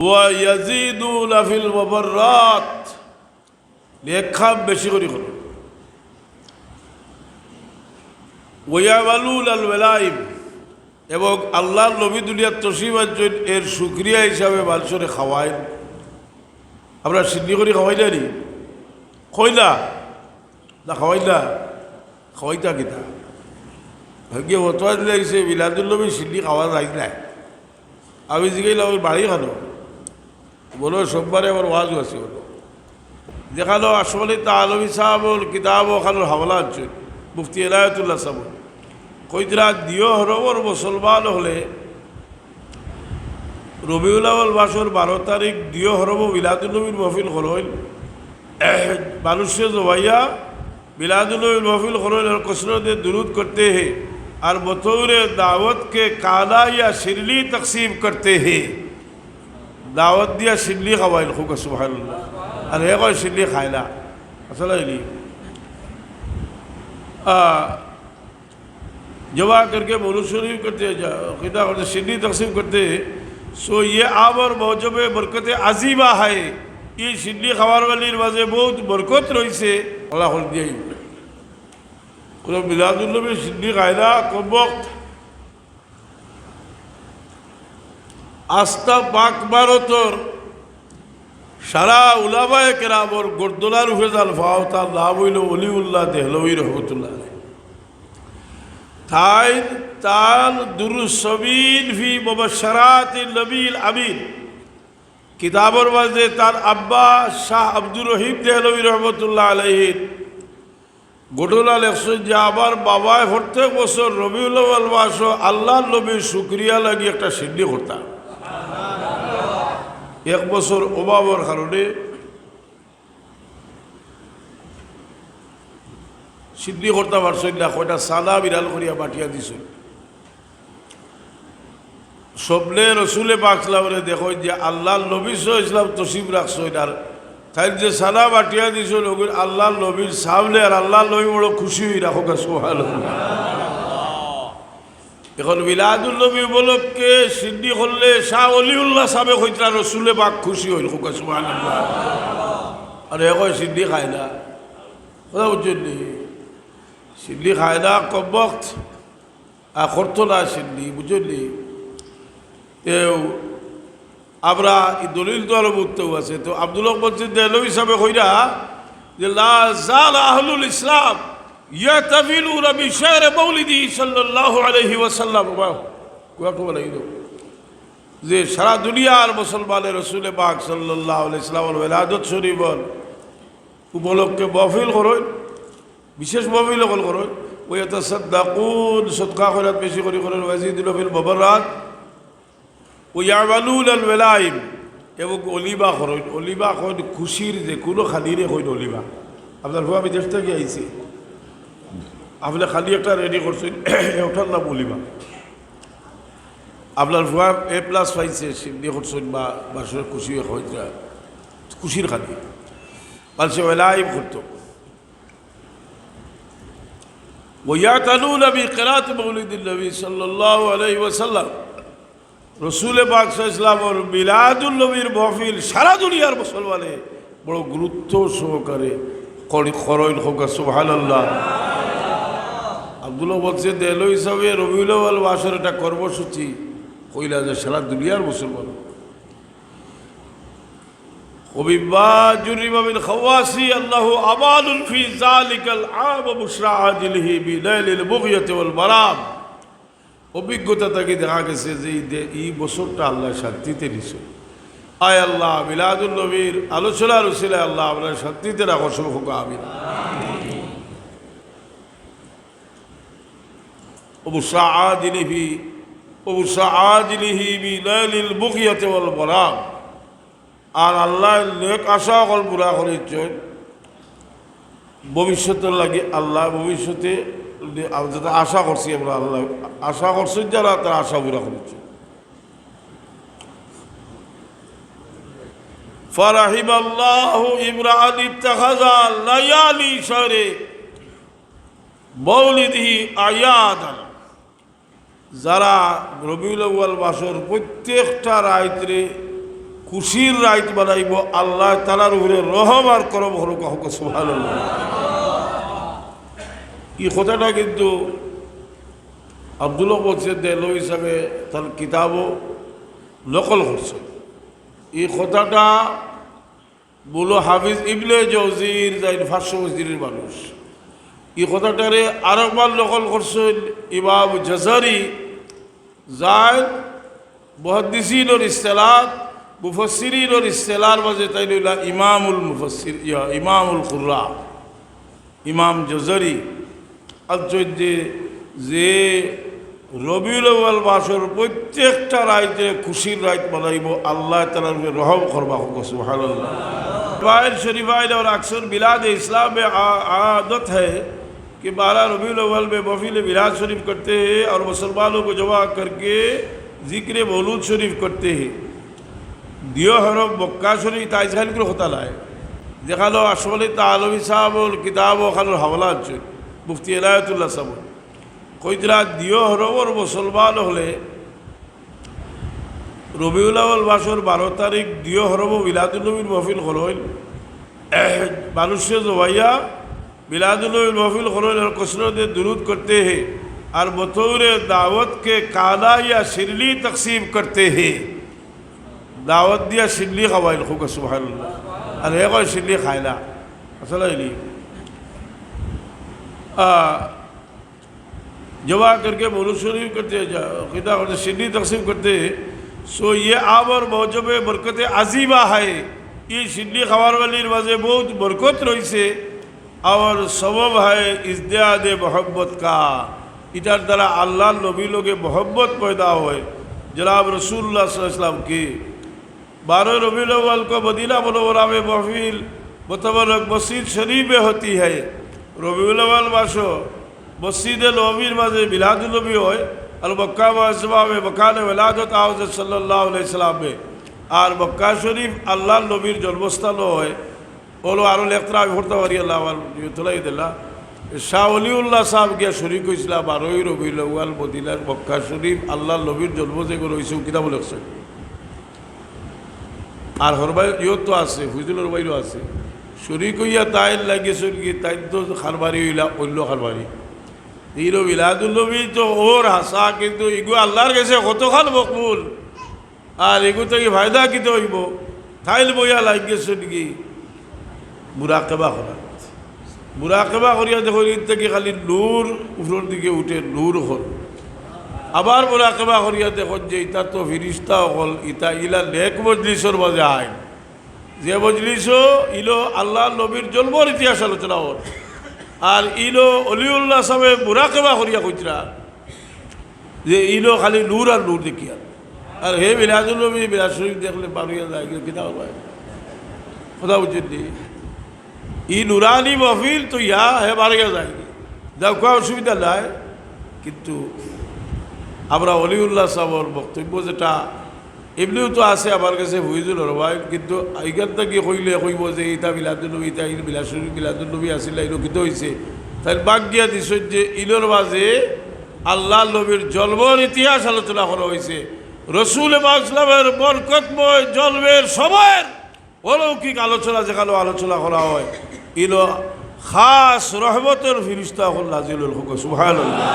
ويزيدون في المبرات নেক বেশি করে করুন। ওয়ায়ামালুন আল ওয়ালাইম এবং আল্লাহর নবী দুনিয়ার তশরিফ আনছেন এর শুকরিয়া হিসাবে মানুষরে খাওয়ায়। আমরা সিদ্ধি করে খাওয়াই না নি খই না না খাওয়াই না খাওয়াইতা কিতা ভাগ্যে হতোয়া দিলাইছে বিলাদুল নবী সিদ্ধি খাওয়া যায় না। আমি জিগাইলাম আমি বাড়ি খানো বলো সোমবারে আমার ওয়াজ আছে বলো দেখালো আসলে তালবি সাহাবল কিতাব ওখানোর হাওলা আনছেন মুফতি এনায়েতুল্লাহ সাহেব কইতরা দিও হরবর মুসলমান হলে রবিউল আউয়াল মাসের 12 তারিখ দিও হরব মিলাদুল নবীর মাহফিল করইল মানুষে জবাইয়া मिलादुल नबी महफिल खरोल और कसरत दुरूद करते हैं और बतौर दावत के काला या शिरली तकसीम करते हैं। दावत दिया शिरली खवाइल खूब सुभान अल्लाह अरे कोई शिरली खायला असल नहीं जवा करके मौलूद शरीफ करते खिदा करते शिरली तकसीम करते हैं। सो ये आब और मौजब बरकत अजीबा है। ये शिरली खवार वाली वजह बहुत बरकत रही से अल्लाह दिया मिलादुल नबी सिद्दीक आयला कब वक्त आस्था पाक भारतर सारा उलामाए केरामर गर्दोला रूफे जालफाओ तार नाम हইল অলিউল্লাহ দেহলভী রহমতুল্লাহ তাই তার দুরুস সবিল ফি মুবাশশারাতিন নবীল আমিন কিতাবর মাঝে তার আব্বা শাহ আব্দুর রহিম দেহলভী রহমতুল্লাহ আলাইহি ঘটনা লেখছেন যে আমার বাবায় প্রত্যেক বছর রবিউল আউয়াল মাস আল্লাহর নবীর শুকরিয়া লাগি একটা সিদ্ধি করতাম। এক বছর অভাবের কারণে সিদ্ধি করতে পারছেন না কয়টা সাদা বিড়াল করিয়া বাটিয়া দিছেন। স্বপ্নে রসুলে পাক সাল্লাল্লাহু দেখো যে আল্লাহর নবী সাল্লাল্লাহু আলাইহি ওয়াসাল্লাম তশরিফ রাখছেন আর তাই যে সাদা বাটিয়া দিছ ওগুলো আল্লাহর নবীর সামনে আর আল্লাহর নবী বড় খুশি হয়ে রাখো সুবহানাল্লাহ। এখন মিলাদুল নবী উপলক্ষে সিদ্ধি করলে শাহ অলিউল্লাহ সাহেব হইতরা রসুলে পাক খুশি হইল খোকা সুবহানাল্লাহ। আর এখন সিদ্ধি খায় না কথা বুঝছেন সিদ্ধি খায় না কব বক্ত করতো না সিদ্ধি বুঝলি আমরা দলিল তো আরো মুক্ত আছে তো আব্দুল্লাহ বলছেন দেহলভী সাহেব কইরা যে লা জাল আহলুল ইসলাম ইয়াতাফিলুনা বিশার মাউলিদি সাল্লাল্লাহু আলাইহি ওয়াসাল্লাম কোয়াটো বলাইল যে সারা দুনিয়ার মুসলমানের রাসূল পাক সাল্লাল্লাহু আলাইহি ওয়াসাল্লামের ওলাদত শরীফ উপলক্ষে মাহফিল করেন বিশেষ মাহফিল করেন ওয়া ইয়াতাসাদদাকুন সদকা খয়রাত বেশি করে করেন ওয়াজিদুল ফিল মুবাররাত ওয়ায়ামালুন আল ওয়ালাইম এবং অলিবা করেন। অলিবা করেন খুশির যে কোনো খালিরে করেন অলিবা। আপনার ভুয়া বিদেশ থেকে আইছে আপনি খালি একটা রেডি করছেন ওটার নাম অলিবা। আপনার ভুয়া A+ পাইছে সিদ্ধি করছেন বা বাসর খুশি হয়েছে খুশির খালি মানুষে ওয়ালাইম করত। ওয়ায়াতালুনা বিকিরাত মাউলিদিন নবী সাল্লাল্লাহু আলাইহি ওয়াসাল্লাম রসুল পাক সাল্লাল্লাহু আলাইহি মিলাদুল নবীর মাহফিল সারা দুনিয়ার মুসলমানে বড় গুরুত্ব সহকারে করেন হোক সুবহানাল্লাহ। আব্দুল্লাহ বলছে দেহলভী হিসাবে রবিউল আউয়াল মাসের একটা কর্মসূচি কইলা যে সারা দুনিয়ার মুসলমান وبما جرب من خواسي الله أمان في ذلك العام بشرى عاجله بليل البغية والمرام। অভিজ্ঞতা থেকে দেখা গেছে যে এই বছরটা আল্লাহ শান্তিতে নিছে। আয় আল্লাহ মিলাদুল নবীর আলোচনার উসিলায় আল্লাহ আপনার শান্তিতে রাখো হোক আমিন। وبشرى عاجله بليل البغية والمرام। আর আল্লাহ নেক আশা কল পুরা করেছেন ভবিষ্যতের লাগে আল্লাহ ভবিষ্যতে যেটা আশা করছি আমরা আল্লাহ আশা করছেন যারা তারা আশা পুরা করেছে। ফারাহিমাল্লাহু ইমরান ইত্তাখাযা লায়ালি শাহরে মাউলিদিহি আয়াদান। যারা রবিউল আউয়াল মাসের প্রত্যেকটা রাত্রে খুশির রাইত বানাইব আল্লাহ তাআলার উপরে রহম আর করম হরক হক সুবহানাল্লাহ। এই কথাটা কিন্তু আব্দুল্লাহ বলছে দেল হিসাবে তার কিতাবও নকল করছে। এই কথাটা বলো হাফিজ ইবনে জৌজির যাই 500 মসজিদের মানুষ। এই কথাটারে আরেকবার নকল করছেন ইমাম জাজারি যাই মুহাদ্দিসিনের ইসতিলাহ মুফাসসিরিনের ইসতিলাহর মাঝে তাই লইলা ইমামুল মুফাসসির ইমামুল কুররা ইমাম জাজারি আজকে যে রবিউল আউয়াল মাসের প্রত্যেকটা রাইতে খুশির রাইত বানাইব আল্লাহ তাআলার উপরে রহম করবা সুবহানাল্লাহ। বাইর शरीफाइन और अक्सर मिलाद इस्लाम में आदत है कि 12 रबीउल अव्वल में महफिल मिलाद शरीफ करते हैं और मुसलमानों को जमा करके जिक्र मौलूद शरीफ करते हैं। दियो हरफ मक्का शरीफ ताइजखान को होता लाए देखा लो अशफल तालवी साहब और किताब खान हवाला मुफ्ती इनायतुल्लाह साहब कोई दिला दियो हरफ और मुसलमान हले রবিউল আউয়াল মাসের 12 তারিখ দিও হরব মিলাদুল নবীর महफिल করইল মানুষে জবাইয়া मिलादुल नबी महफिल करइल और कसरत दुरूद करते हैं और बतौर दावत के काला या शिरली तकसीम करते हैं। दावत दिया शिरली खवाइल खूब सुबहानअल्लाह और एक और शिरली खायला असल जवा करके मौलूद शरीफ करते खिता करते शिरली तकसीम करते हैं। सो ये आब और मौजब बरकत अजीबा है। ये शिरली खबर वाली वजह बहुत बरकत रही से और सबब है इज़्दियाद मोहब्बत का। इधर द्वारा अल्लाह नबी लोग मोहब्बत पैदा हुए जनाब रसूलुल्लाह सल्लल्लाहु अलैहि वसल्लम की। 12 रबीउल अव्वल को मदीना मुनव्वरा में महफिल मुतबर्रक मस्जिद शरीफ में होती है। रबीउल अव्वल मासो मस्जिद नबवीर माजे मिलादुल नबी होय और मक्का मुअज़्ज़मा में मकान विलादत हज़रत सल्लल्लाहु अलैहि वसल्लम में और मक्का शरीफ अल्लाह नबीर जन्मस्थान होय बोलो आरो लेखरा भरते पारी अल्लाह तुलाई दिला शाह वलिउल्लाह साहब गया शरीक इस्लाम 12 रबीउल अव्वल मदीनार मक्का शरीफ अल्लाह नबीर जन्म जे रईसे किताब लिखছে আর হরবাই ইয়ো তো আছে ফুজুলর বাইরও আছে শরীক হইয়া তাই লাগিয়েছে কি তাই তো খারবারি হইলা অন্য খারবারি এইরো মিলাদুল নবী তো ওর হাসা কিন্তু ইগো আল্লাহর কাছে কতখান মকবুল আর এগো থেকে ফায়দা কিতে হইব তাইল বইয়া লাগিয়েছে কি মুরাকাবা করা মুরাকাবা করিয়া দেখো ঈদ থেকে খালি নূর উপরের দিকে উঠে নূর হল আবার মুরাকাবা করিয়া দেখো যে ইটা তো ফিরিস্তা হল ইটা ইলা নেক মজলিসের মাঝে আইন যে মজলিসও ইলো আল্লাহ নবীর জন্মের ইতিহাস আলোচনা হল আর ইলো অলিউল্লাহ সাহেব মুরাকাবা করিয়া কইতরা যে ইলো খালি নূর আর নূর দেখিয়া আর হে মিলাদুল নবী মিলাদ শরীফ দেখলে পারিয়া যায় কিতাব হয় কথা বুঝছেন ই নুরানি महफिल तो या है बारिया जाएगी जब कोई असुविधा নাই কিন্তু আমরা অলিউল্লাহ সাহেবের বক্তব্য যেটা এমনিও তো আছে আমার কাছে হুইজুল রবাই কিন্তু এইখান থেকে কইলে কইব যে ইটা মিলাদুল নবী ইটা ইল মিলাদ শরীফ মিলাদুল নবী আসিল এলো কিত হইছে তাই বাদ দিয়া দিছ যে ইলোর মাঝে আল্লাহ নবীর জন্মের ইতিহাস আলোচনা করা হয়েছে রসুল ইসলামের বরকতময় জন্মের সময়ের অলৌকিক আলোচনা যেখানে আলোচনা করা হয় ইলো খাস রহমতের ফিরিস্তা হল নাজিলুল হুক সুবহানাল্লাহ।